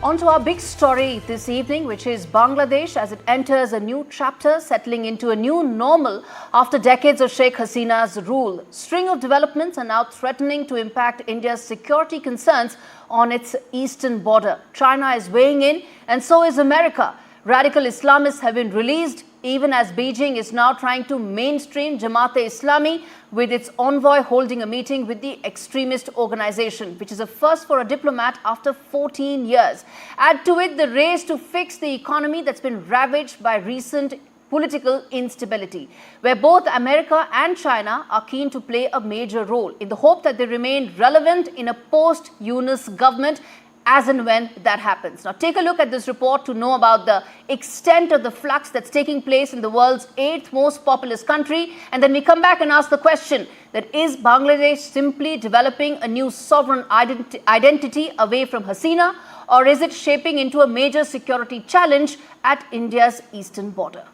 On to our big story this evening, which is Bangladesh as it enters a new chapter, settling into a new normal after decades of Sheikh Hasina's rule. String of developments are now threatening to impact India's security concerns on its eastern border. China is weighing in, and so is America. Radical Islamists have been released, even as Beijing is now trying to mainstream Jamaat-e-Islami, with its envoy holding a meeting with the extremist organization, which is a first for a diplomat after 14 years. Add to it the race to fix the economy that's been ravaged by recent political instability, where both America and China are keen to play a major role in the hope that they remain relevant in a post-Yunus government as and when that happens. Now take a look at this report to know about the extent of the flux that's taking place in the world's 8th most populous country, and then we come back and ask the question that is Bangladesh simply developing a new sovereign identity away from Hasina, or is it shaping into a major security challenge at India's eastern border?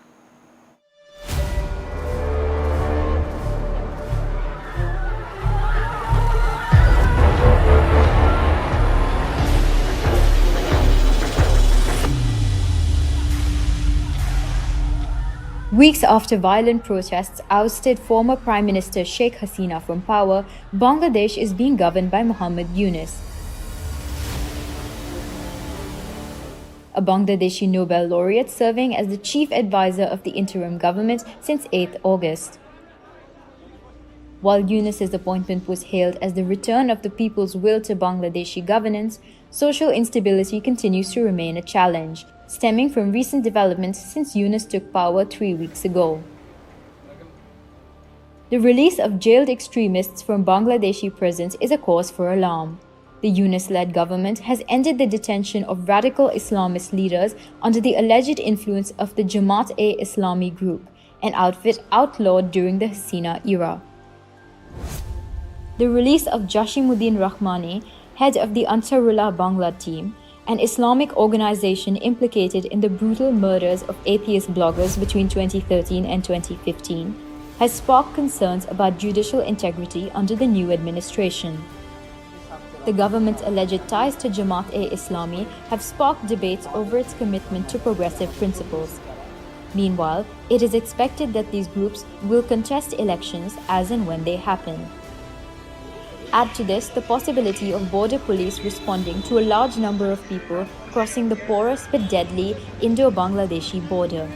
Weeks after violent protests ousted former Prime Minister Sheikh Hasina from power, Bangladesh is being governed by Muhammad Yunus, a Bangladeshi Nobel laureate serving as the chief advisor of the interim government since 8th August. While Yunus's appointment was hailed as the return of the people's will to Bangladeshi governance, social instability continues to remain a challenge, stemming from recent developments since Yunus took power 3 weeks ago. The release of jailed extremists from Bangladeshi prisons is a cause for alarm. The Yunus-led government has ended the detention of radical Islamist leaders under the alleged influence of the Jamaat-e-Islami group, an outfit outlawed during the Hasina era. The release of Jashimuddin Rahmani, head of the Ansarullah Bangla team, an Islamic organization implicated in the brutal murders of atheist bloggers between 2013 and 2015, has sparked concerns about judicial integrity under the new administration. The government's alleged ties to Jamaat-e-Islami have sparked debates over its commitment to progressive principles. Meanwhile, it is expected that these groups will contest elections as and when they happen. Add to this the possibility of border police responding to a large number of people crossing the porous but deadly Indo-Bangladeshi border.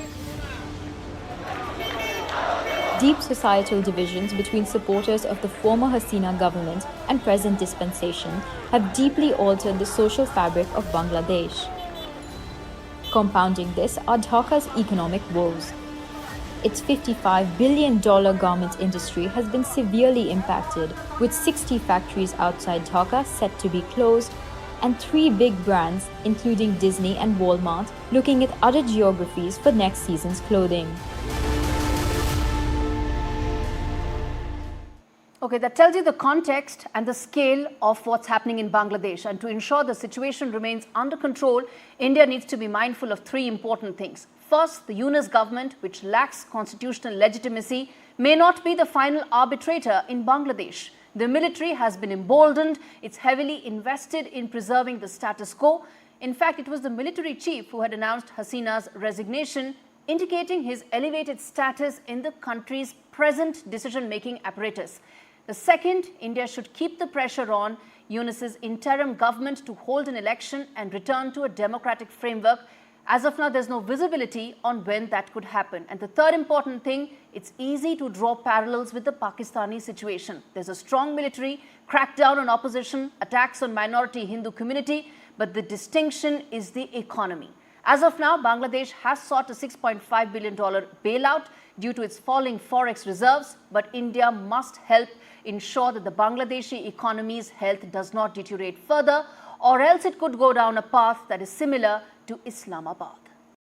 Deep societal divisions between supporters of the former Hasina government and present dispensation have deeply altered the social fabric of Bangladesh. Compounding this are Dhaka's economic woes. Its $55 billion garment industry has been severely impacted, with 60 factories outside Dhaka set to be closed, and 3 big brands, including Disney and Walmart, looking at other geographies for next season's clothing. Okay, that tells you the context and the scale of what's happening in Bangladesh. And to ensure the situation remains under control, India needs to be mindful of 3 important things. First, the Yunus government, which lacks constitutional legitimacy, may not be the final arbitrator in Bangladesh. The military has been emboldened. It's heavily invested in preserving the status quo. In fact, it was the military chief who had announced Hasina's resignation, indicating his elevated status in the country's present decision-making apparatus. The second, India should keep the pressure on Yunus's interim government to hold an election and return to a democratic framework. As of now, there's no visibility on when that could happen. And the third important thing, it's easy to draw parallels with the Pakistani situation. There's a strong military, crackdown on opposition, attacks on minority Hindu community, but the distinction is the economy. As of now, Bangladesh has sought a $6.5 billion bailout due to its falling forex reserves, but India must help ensure that the Bangladeshi economy's health does not deteriorate further, or else it could go down a path that is similar to Islamabad.